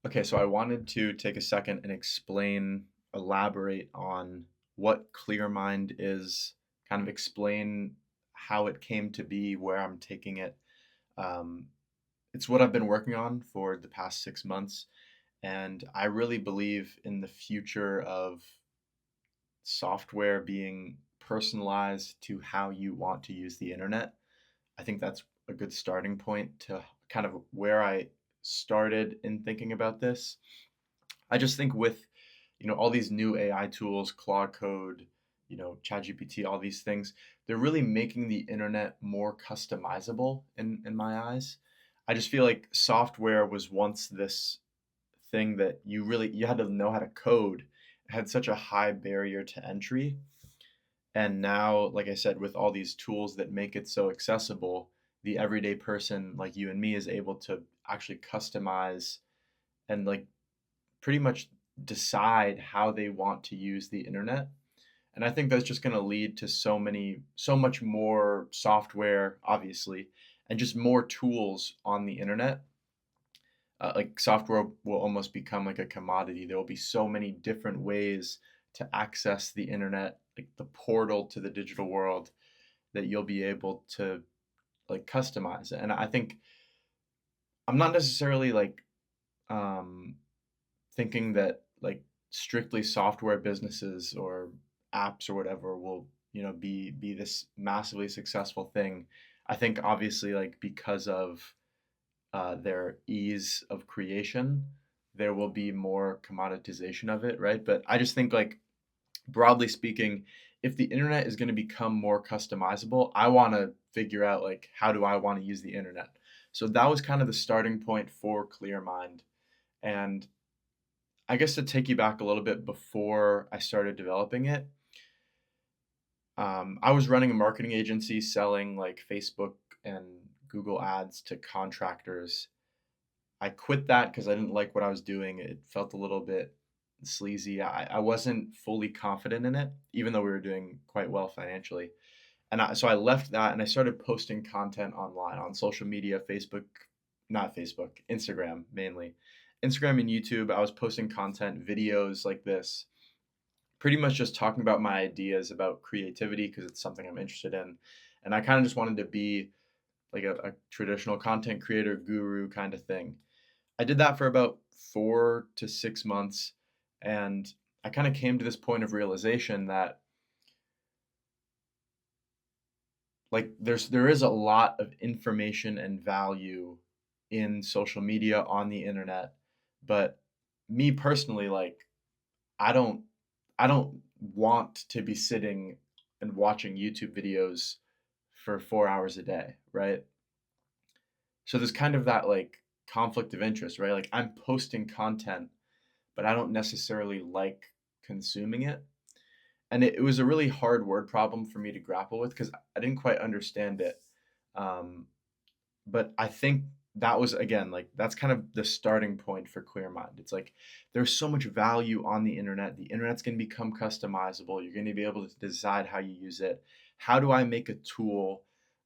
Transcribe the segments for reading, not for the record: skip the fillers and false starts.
Okay, so I wanted to take a second and elaborate on what ClearMind is, kind of explain how it came to be, where I'm taking it. Um, it's what I've been working on for the past 6 months, and I really believe in the future of software being personalized to how you want to use the internet. I think that's a good starting point to kind of where I started in thinking about this. I just think with all these new AI tools, Claude Code, ChatGPT, all these things, they're really making the internet more customizable in my eyes. I just feel like software was once this thing that you had to know how to code. It had such a high barrier to entry. And now, like I said, with all these tools that make it so accessible, the everyday person like you and me is able to actually customize and like pretty much decide how they want to use the internet. And I think that's just going to lead to so much more software, obviously, and just more tools on the internet. Like software will almost become like a commodity. There will be so many different ways to access the internet, like the portal to the digital world, that you'll be able to like customize. And I think I'm not necessarily like um, thinking that like strictly software businesses or apps or whatever will be this massively successful thing. I think obviously like because of their ease of creation, there will be more commoditization of it, right? But I just think like broadly speaking, if the internet is going to become more customizable, I want to figure out like how do I want to use the internet. So that was kind of the starting point for ClearMind. And I guess to take you back a little bit before I started developing it, I was running a marketing agency selling like Facebook and Google ads to contractors. I quit that because I didn't like what I was doing. It felt a little bit sleazy. I wasn't fully confident in it, even though we were doing quite well financially. So I left that and I started posting content online on social media, Facebook, not Facebook, Instagram mainly. Instagram and YouTube, I was posting content, videos like this, pretty much just talking about my ideas about creativity because it's something I'm interested in. And I kind of just wanted to be like a traditional content creator guru kind of thing. I did that for about 4 to 6 months. And I kind of came to this point of realization that like there is a lot of information and value in social media on the internet, but me personally, like I don't I don't want to be sitting and watching YouTube videos for 4 hours a day, right? So there's kind of that like conflict of interest, right? Like I'm posting content, but I don't necessarily like consuming it. And it was a really hard word problem for me to grapple with because I didn't quite understand it. Um, but I think that was again like that's kind of the starting point for ClearMind. It's like there's so much value on the internet. The internet's going to become customizable. You're going to be able to decide how you use it. How do I make a tool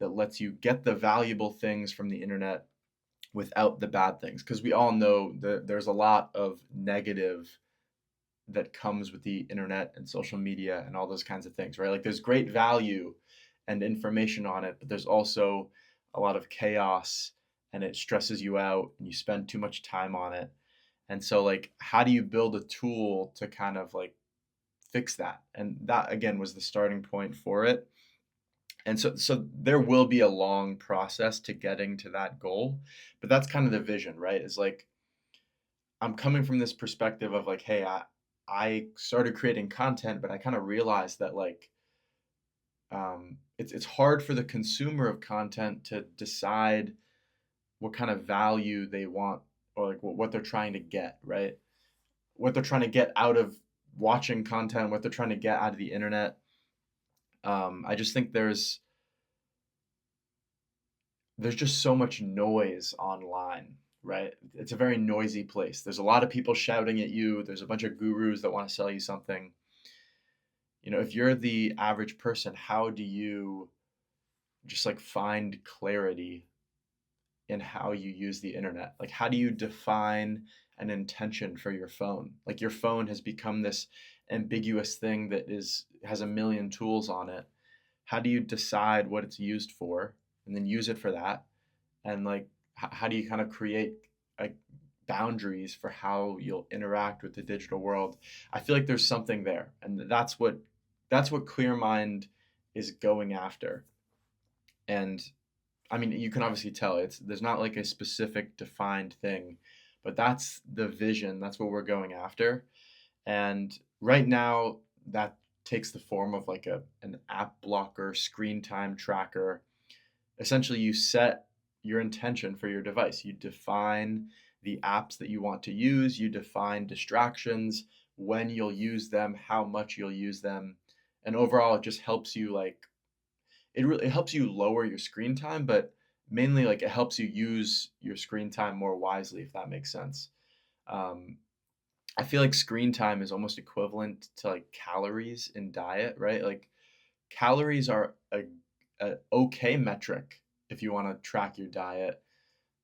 that lets you get the valuable things from the internet without the bad things? Because we all know that there's a lot of negative that comes with the internet and social media and all those kinds of things, right? Like there's great value and information on it, but there's also a lot of chaos and it stresses you out and you spend too much time on it. And so like how do you build a tool to kind of like fix that? And that again was the starting point for it. And so there will be a long process to getting to that goal, but that's kind of the vision, right? Is like I'm coming from this perspective of like, hey, I started creating content, but I kind of realized that like it's hard for the consumer of content to decide what kind of value they want or like what they're trying to get, right? What they're trying to get out of watching content, what they're trying to get out of the internet. I just think there's just so much noise online, right? It's a very noisy place. There's a lot of people shouting at you. There's a bunch of gurus that want to sell you something. If you're the average person, how do you just like find clarity in how you use the internet. Like, how do you define an intention for your phone? Like, your phone has become this ambiguous thing that has a million tools on it. How do you decide what it's used for and then use it for that? And like, how do you kind of create like boundaries for how you'll interact with the digital world? I feel like there's something there, and that's what ClearMind is going after. And I mean, you can obviously tell there's not like a specific defined thing, but that's the vision. That's what we're going after. And right now, that takes the form of like an app blocker, screen time tracker. Essentially, you set your intention for your device. You define the apps that you want to use. You define distractions, when you'll use them, how much you'll use them, and overall, it just helps you it helps you lower your screen time, but mainly like it helps you use your screen time more wisely, if that makes sense. Um, I feel like screen time is almost equivalent to like calories in diet, right? Like calories are a okay metric if you want to track your diet,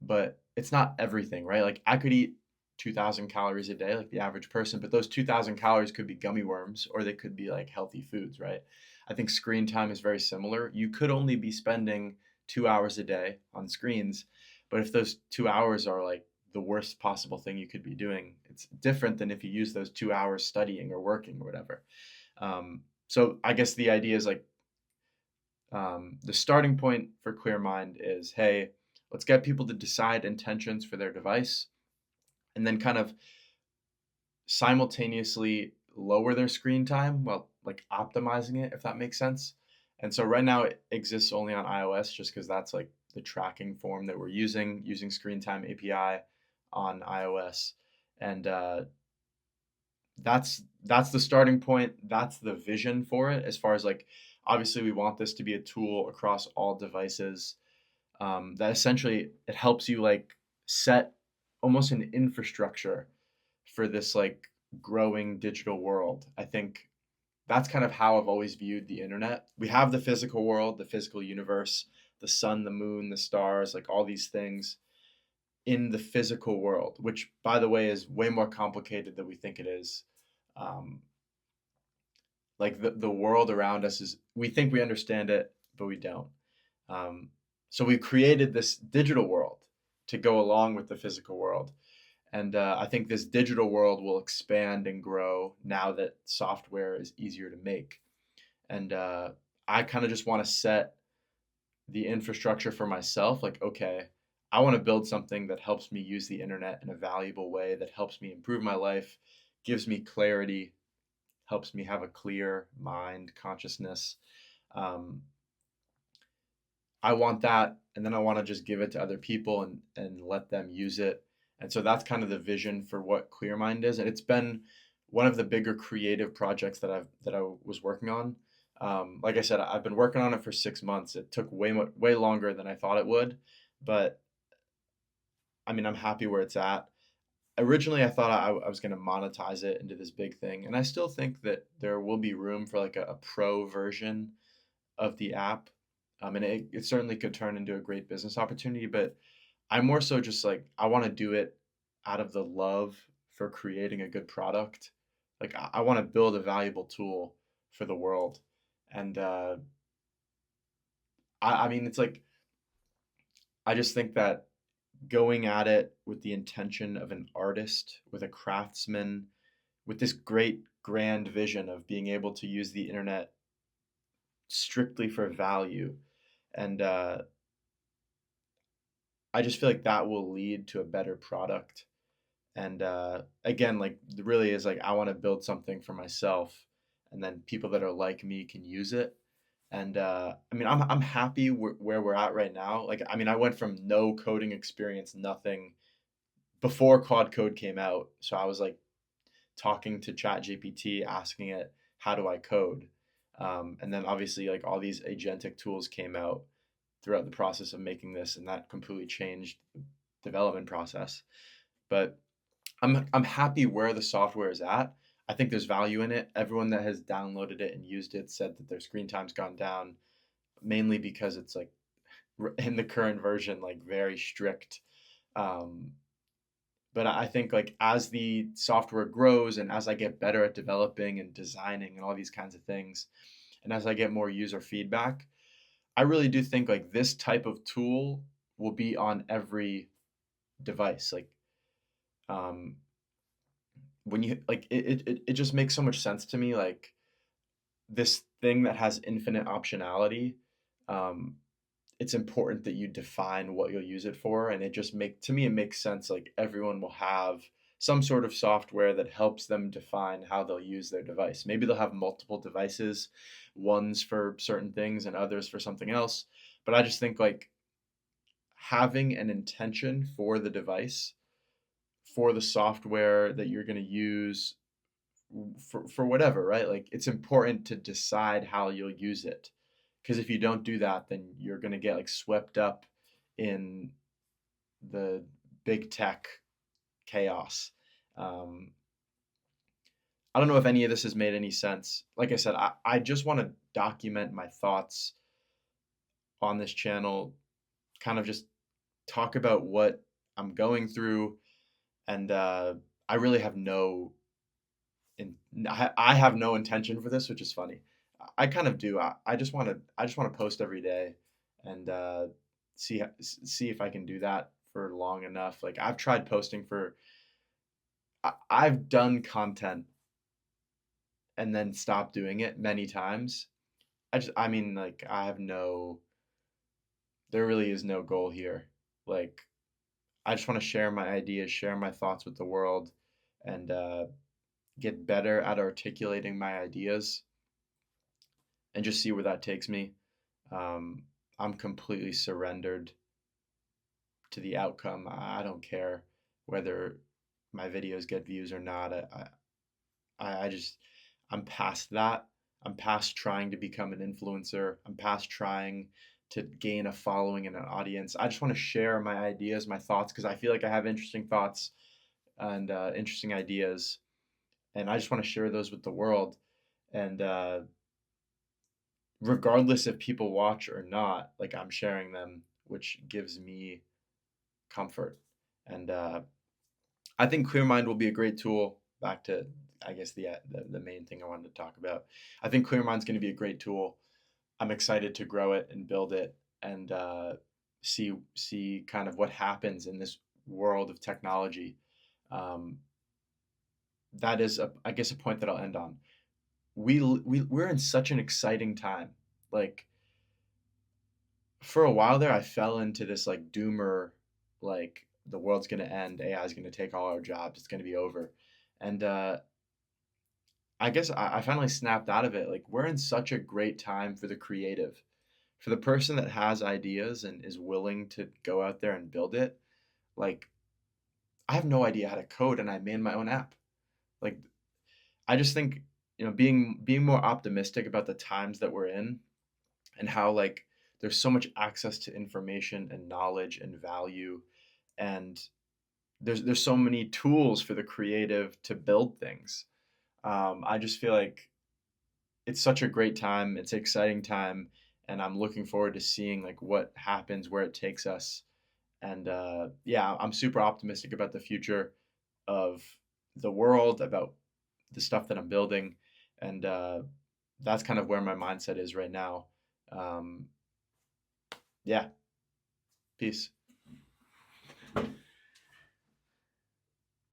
but it's not everything, right? Like I could eat 2,000 calories a day, like the average person, but those 2,000 calories could be gummy worms or they could be like healthy foods, right? I think screen time is very similar. You could only be spending 2 hours a day on screens, but if those 2 hours are like the worst possible thing you could be doing, it's different than if you use those 2 hours studying or working or whatever. So I guess the idea is like the starting point for ClearMind is, hey, let's get people to decide intentions for their device and then kind of simultaneously lower their screen time while like optimizing it, if that makes sense. And so right now it exists only on iOS just because that's like the tracking form that we're using screen time API on iOS. And that's the starting point. That's the vision for it. As far as like, obviously, we want this to be a tool across all devices. That essentially it helps you like set almost an infrastructure for this like growing digital world. I think that's kind of how I've always viewed the internet. We have the physical world, the physical universe, the sun, the moon, the stars, like all these things in the physical world, which by the way is way more complicated than we think it is. Um, like the world around us is, we think we understand it, but we don't. Um, so we've created this digital world to go along with the physical world. And I think this digital world will expand and grow now that software is easier to make. And I kind of just want to set the infrastructure for myself. Like, okay, I want to build something that helps me use the internet in a valuable way, that helps me improve my life, gives me clarity, helps me have a clear mind, consciousness. Um, I want that, and then I want to just give it to other people and let them use it. And so that's kind of the vision for what ClearMind is, and it's been one of the bigger creative projects that I was working on. Like I said, I've been working on it for 6 months. It took way longer than I thought it would, but I mean, I'm happy where it's at. Originally, I thought I was going to monetize it into this big thing, and I still think that there will be room for like a pro version of the app. And it certainly could turn into a great business opportunity, but I'm more so just like, I want to do it out of the love for creating a good product. Like, I want to build a valuable tool for the world. And I mean, it's like, I just think that going at it with the intention of an artist, with a craftsman, with this great grand vision of being able to use the internet strictly for value. And I just feel like that will lead to a better product. And again, like really is like, I want to build something for myself, and then people that are like me can use it. And I mean, I'm happy where we're at right now. Like, I mean, I went from no coding experience, nothing before Quad Code came out. So I was like talking to Chat GPT, asking it, how do I code? And then obviously, like all these agentic tools came out throughout the process of making this, and that completely changed the development process. But I'm happy where the software is at. I think there's value in it. Everyone that has downloaded it and used it said that their screen time's gone down, mainly because it's like in the current version, like very strict. Um, but I think like as the software grows and as I get better at developing and designing and all these kinds of things, and as I get more user feedback, I really do think like this type of tool will be on every device. Like um, when you like it just makes so much sense to me. Like this thing that has infinite optionality, um, it's important that you define what you'll use it for, and it just make to me it makes sense. Like everyone will have some sort of software that helps them define how they'll use their device. Maybe they'll have multiple devices, ones for certain things and others for something else. But I just think like having an intention for the device, for the software that you're going to use, for whatever, right? Like it's important to decide how you'll use it. Because if you don't do that, then you're going to get like swept up in the big tech chaos. Um, I don't know if any of this has made any sense. Like I said, I just want to document my thoughts on this channel, kind of just talk about what I'm going through. And I really have no in, I have no intention for this, which is funny. I kind of do. I just want to post every day and see if I can do that for long enough. Like I've tried posting for I've done content and then stopped doing it many times. I mean like I have no there really is no goal here. Like I just want to share my ideas, share my thoughts with the world, and get better at articulating my ideas and just see where that takes me. Um, I'm completely surrendered to the outcome. I don't care whether my videos get views or not. I just, I'm past that. I'm past trying to become an influencer. I'm past trying to gain a following and an audience. I just want to share my ideas, my thoughts, because I feel like I have interesting thoughts and interesting ideas. And I just want to share those with the world. And regardless if people watch or not, like I'm sharing them, which gives me comfort. And I think ClearMind will be a great tool. Back to, I guess, the main thing I wanted to talk about. I think ClearMind's going to be a great tool. I'm excited to grow it and build it and see kind of what happens in this world of technology. Um, that is, I guess, a point that I'll end on. We're in such an exciting time. Like for a while there, I fell into this like doomer, like the world's gonna end, AI is gonna take all our jobs, it's gonna be over, and I guess I finally snapped out of it. Like we're in such a great time for the creative, for the person that has ideas and is willing to go out there and build it. Like I have no idea how to code, and I made my own app. Like I just think being more optimistic about the times that we're in and how like there's so much access to information and knowledge and value and there's so many tools for the creative to build things. I just feel like it's such a great time. It's an exciting time, and I'm looking forward to seeing like what happens, where it takes us. And yeah, I'm super optimistic about the future of the world, about the stuff that I'm building, and that's kind of where my mindset is right now. Um, yeah, peace.